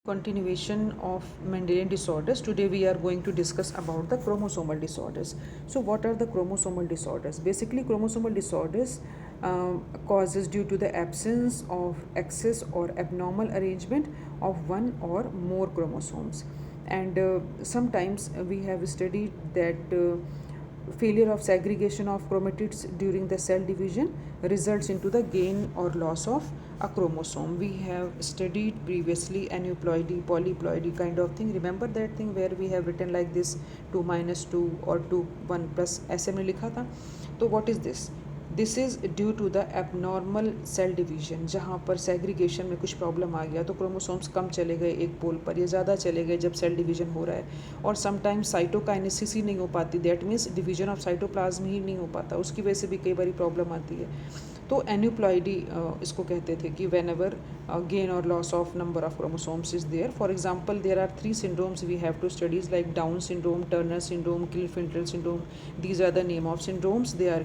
Continuation of Mendelian disorders. Today we are going to discuss about the chromosomal disorders. So what are the chromosomal disorders? Basically chromosomal disorders causes due to the absence of excess or abnormal arrangement of one or more chromosomes. And sometimes we have studied that failure of segregation of chromatids during the cell division results into the gain or loss of a chromosome. We have studied previously aneuploidy, polyploidy kind of thing. Remember that thing where we have written like this 2 minus 2 or 2 1 plus ऐसे हमने लिखा था. तो what is this? This is due to the abnormal cell division. जहाँ पर segregation में कुछ problem आ गया तो क्रोमोसोम्स कम चले गए एक पोल पर या ज़्यादा चले गए जब सेल डिवीजन हो रहा है. और समटाइम्स साइटोकाइनेसिस ही नहीं हो पाती, that means division of cytoplasm ही नहीं हो पाता, उसकी वजह से भी कई बार प्रॉब्लम आती है. तो एन्यूप्लॉइडी इसको कहते थे कि वेन एवर गेन और loss of number of chromosomes is there. For example there are 3 syndromes we have to studies like Down syndrome, Turner syndrome, Klinefelter syndrome. These are the name of syndromes they are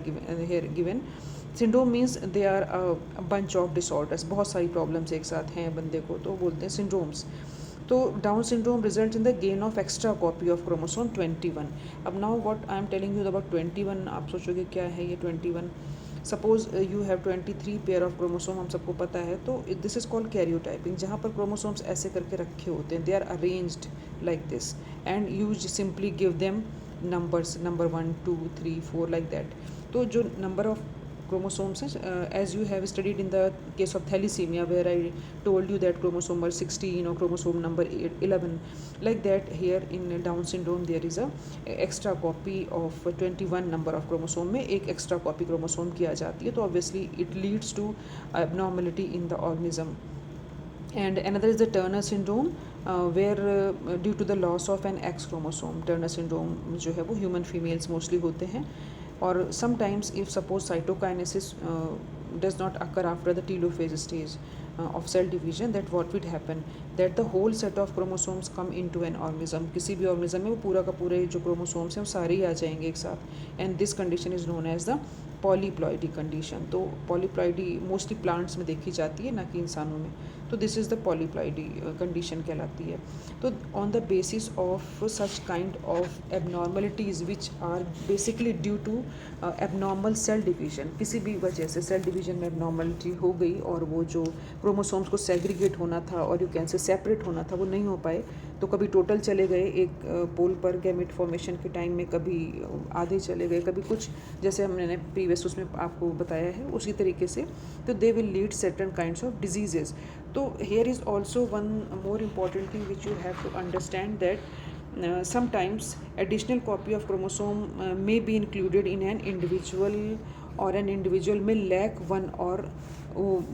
given. Syndrome means they are bunch of disorders, बहुत सारी problems एक साथ हैं बंदे को, तो बोलते हैं सिंड्रोम्स. तो down syndrome result in the gain of extra copy of chromosome 21. अब now what I am telling you about 21, आप सोचोगे क्या है ये 21. Suppose you have 23 pair of chromosome, हम सबको पता है. तो दिस इज़ कॉल्ड कैरियोटाइपिंग, जहाँ पर क्रोमोसोम्स ऐसे करके रखे होते हैं, they are arranged like this and you simply give them numbers, number 1 2 3 4 like that. तो जो number of chromosomes as you have studied in the case of thalassemia where I told you that chromosome number 16 or chromosome number 11, like that here in Down syndrome there is a extra copy of 21 number of chromosome में एक extra copy chromosome की आ जाती है. तो obviously it leads to abnormality in the organism. And another is the Turner syndrome where due to the loss of an X chromosome. Turner syndrome जो है वो human females mostly होते हैं. Or sometimes if suppose cytokinesis does not occur after the telophase stage of cell division, that what would happen, that the whole set of chromosomes come into an organism. किसी भी organism में वो पूरा का पूरे जो chromosomes हैं वो सारे ही आ जाएंगे एक साथ. And this condition is known as the polyploidy condition. तो पॉलीप्लॉइडी मोस्टली प्लांट्स में देखी जाती है, ना कि इंसानों में. तो this is the polyploidy condition कहलाती है. तो on the basis of such kind of abnormalities which are basically due to abnormal cell division, किसी भी वजह से सेल डिवीजन में एबनॉर्मलिटी हो गई और वो जो क्रोमोसोम्स को सेग्रीगेट होना था और यू कैन से सेपरेट होना था वो नहीं हो पाए. तो कभी टोटल चले गए एक पोल पर गैमेट फॉर्मेशन के टाइम में, कभी आधे चले गए, कभी कुछ, जैसे हमने प्रीवियस उसमें आपको बताया है उसी तरीके से. तो they will lead certain kinds of diseases. तो here is also one more important thing which you have to understand that sometimes additional copy of chromosome may be included in an individual or an individual may lack one or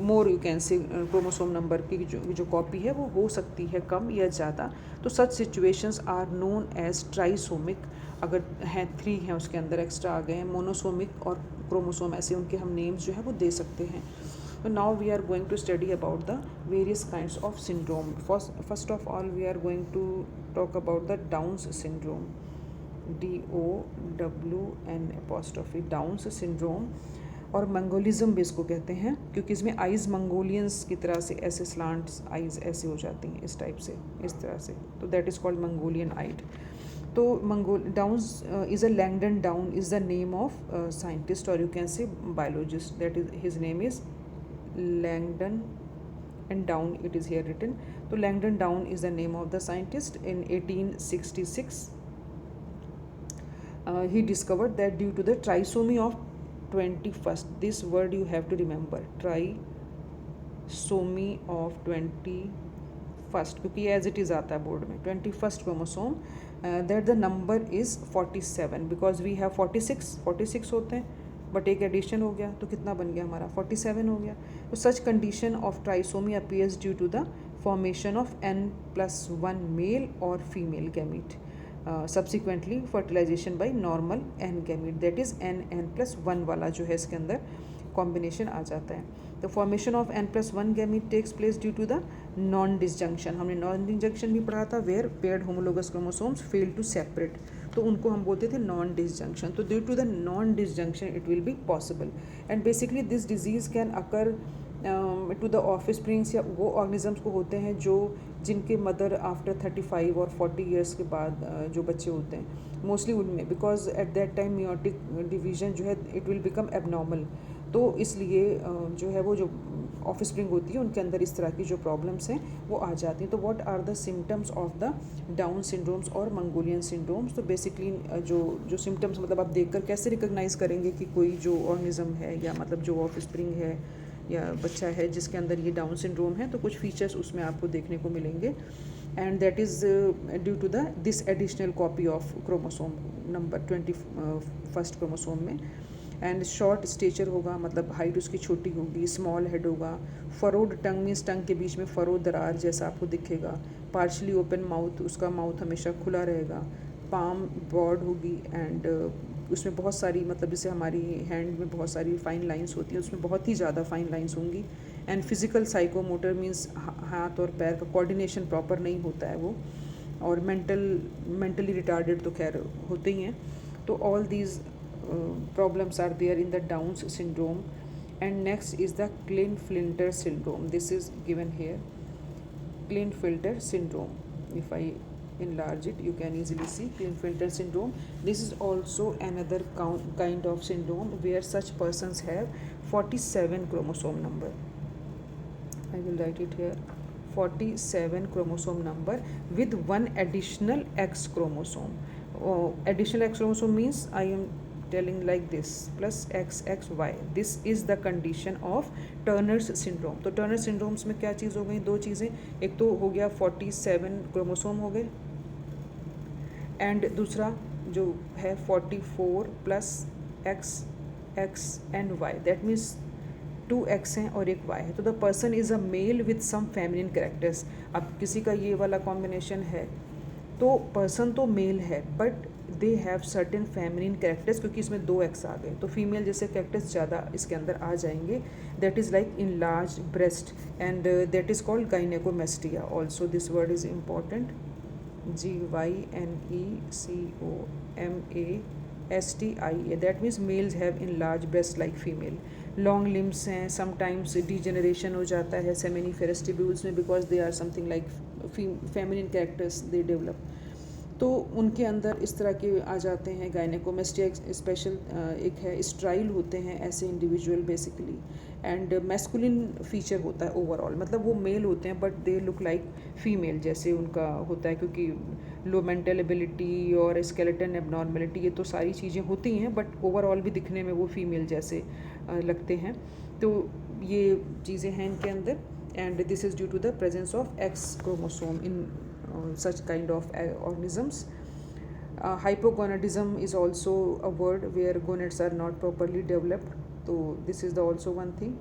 more you can say chromosome number की जो copy है वो हो सकती है कम या ज़्यादा. तो such situations are known as trisomic. अगर हैं 3 हैं उसके अंदर एक्स्ट्रा आ गए हैं, मोनोसोमिक और क्रोमोसोम, ऐसे उनके हम नेम्स जो है वो दे सकते हैं. So now we are going to study about the various kinds of syndrome. First of all we are going to talk about the Down's syndrome. DOWN Down's syndrome. और मंगोलिज्म भी इसको कहते हैं क्योंकि इसमें आइज़ मंगोलियंस की तरह से ऐसे स्लांट्स आइज़ ऐसे हो जाती हैं इस टाइप से, इस तरह से. तो दैट इज़ कॉल्ड मंगोलियन आइड. तो Down's is a Langdon Down is the name of scientist or you can say biologist. That is his name is Langdon and Down, it is here written. So Langdon Down is the name of the scientist. In 1866 he discovered that due to the trisomy of 21st, this word you have to remember, trisomy of 21st, क्योंकि as it is आता है board में 21st chromosome, that the number is 47 because we have 46 होते हैं but एक addition हो गया तो कितना बन गया हमारा 47 हो गया. तो such condition of trisomy appears due to the formation of n+1 male और female gamete. Subsequently fertilisation by normal n gamete, that is n+1 वाला जो है इसके अंदर कॉम्बिनेशन आ जाता है. The formation of n+1 gamete takes place due to the non disjunction. हमने नॉन डिसजंक्शन भी पढ़ा था where paired homologous chromosomes fail to separate, तो उनको हम बोलते थे नॉन डिसजंक्शन. तो due to the non disjunction it will be possible. And basically this disease can occur to the offsprings, या वो ऑर्गेनिजम्स को होते हैं जो जिनके मदर आफ्टर 35 और 40 ईयर्स के बाद जो बच्चे होते हैं मोस्टली उनमें, because at that time meiotic division जो है इट विल बिकम एबनॉर्मल। तो इसलिए जो है वो जो ऑफ स्प्रिंग होती है उनके अंदर इस तरह की जो प्रॉब्लम्स हैं वो आ जाती हैं। तो what are the symptoms of the down syndromes और मंगोलियन सिंड्रोम्स? तो बेसिकली जो जो सिम्टम्स मतलब आप देखकर कैसे रिकॉग्नाइज करेंगे कि कोई जो ऑर्गेनिज्म है या मतलब जो ऑफ स्प्रिंग है या बच्चा है जिसके अंदर ये डाउन सिंड्रोम है, तो कुछ फीचर्स उसमें आपको देखने को मिलेंगे। And that is due to the this additional copy of chromosome number 21st chromosome में। एंड शॉर्ट स्टेचर होगा, मतलब हाइट उसकी छोटी होगी, स्मॉल हेड होगा, फरोड टंग मीन्स टंग के बीच में फरोड दरार जैसा आपको दिखेगा, पार्शली ओपन माउथ, उसका माउथ हमेशा खुला रहेगा, पाम ब्रॉड होगी, एंड उसमें बहुत सारी मतलब जैसे हमारी हैंड में बहुत सारी फाइन लाइंस होती हैं उसमें बहुत ही ज़्यादा फाइन लाइंस होंगी। एंड फिजिकल साइकोमोटर मीन्स हाथ और पैर का कोऑर्डिनेशन प्रॉपर नहीं होता है वो। और मेंटली रिटार्डेड तो खैर होते ही हैं। तो all these problems are there in the Downs syndrome. And next is the Klinefelter syndrome. This is given here, Klinefelter syndrome. If I enlarge it, you can easily see Klinefelter syndrome. This is also another kind of syndrome where such persons have 47 chromosome number. I will write it here, 47 chromosome number with one additional X chromosome. Additional X chromosome means I am telling like this, plus XXY. This is the condition of Turner's syndrome. तो Turner syndromes में क्या चीज़ हो गई? दो चीज़ें, एक तो हो गया 47 क्रोमोसोम हो गए, एंड दूसरा जो है 44 plus X and Y, that means 2 X हैं और एक Y है। तो the person is a male with some feminine characters. अब किसी का ये वाला कॉम्बिनेशन है तो पर्सन तो मेल है but they have certain feminine characters, क्योंकि इसमें 2 X आ गए तो फीमेल जैसे कैरेक्टर्स ज़्यादा इसके अंदर आ जाएंगे। That is like in large breast, and that is called gynecomastia also. This word is important, GYNECOMASTIA, that means males have in large breast like female. Long limbs हैं, sometimes degeneration हो जाता है seminiferous tubules में because they are something like feminine characters they develop. तो उनके अंदर इस तरह के आ जाते हैं। गायनेकोमेस्टिया स्पेशल एक है, स्ट्राइल होते हैं ऐसे individual basically, and masculine feature होता है ओवरऑल, मतलब वो मेल होते हैं but they look like female जैसे उनका होता है, क्योंकि लो मेंटल एबिलिटी और स्केलेटन एबनॉर्मेलिटी ये तो सारी चीज़ें होती हैं बट ओवरऑल भी दिखने में वो फीमेल जैसे लगते हैं। तो ये चीज़ें हैं इनके अंदर, and this is due to the presence of X chromosome in such kind of organisms. Hypogonadism is also a word where gonads are not properly developed, so this is the also one thing.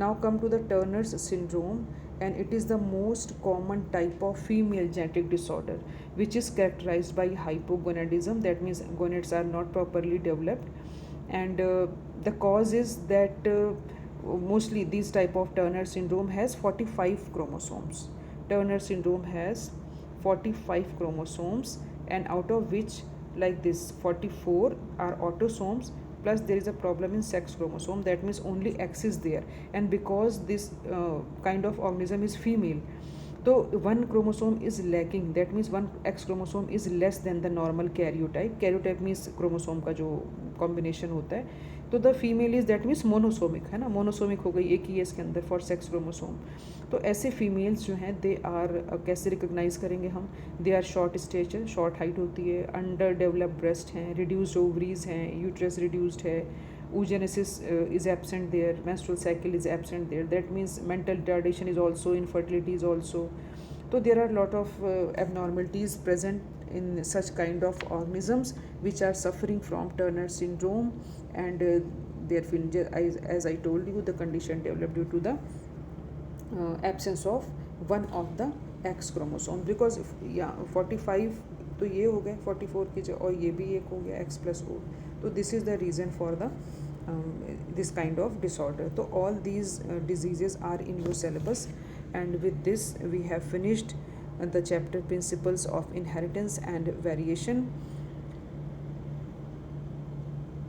Now come to the Turner's syndrome, and it is the most common type of female genetic disorder which is characterized by hypogonadism. That means gonads are not properly developed, and the cause is that mostly this type of Turner syndrome has 45 chromosomes. Turner syndrome has 45 chromosomes, and out of which like this 44 are autosomes, plus there is a problem in sex chromosome, that means only X is there, and because this kind of organism is female, तो one chromosome is lacking, that means one X chromosome is less than the normal karyotype. Karyotype means chromosome का जो combination होता है, तो the female is that means monosomic है ना, monosomic हो गई, एक ही है इसके अंदर फॉर सेक्स क्रोमोसोम। तो ऐसे फीमेल्स जो हैं दे आर कैसे रिकॉग्नाइज करेंगे हम? They are short stature, short height होती है, अंडर डेवलप ब्रेस्ट हैं, रिड्यूस्ड ओवरीज हैं, यूट्रस रिड्यूस्ड है, oogenesis is absent there, menstrual cycle is absent there, that means mental retardation is also, infertility is also. So there are lot of abnormalities present in such kind of organisms which are suffering from Turner syndrome, and as I told you, the condition developed due to the absence of one of the X chromosome, because 45 तो ये हो गए 44 की जो, और ये भी एक हो गया X plus O, तो this is the reason for the this kind of disorder. So all these diseases are in your syllabus, and with this we have finished the chapter principles of inheritance and variation.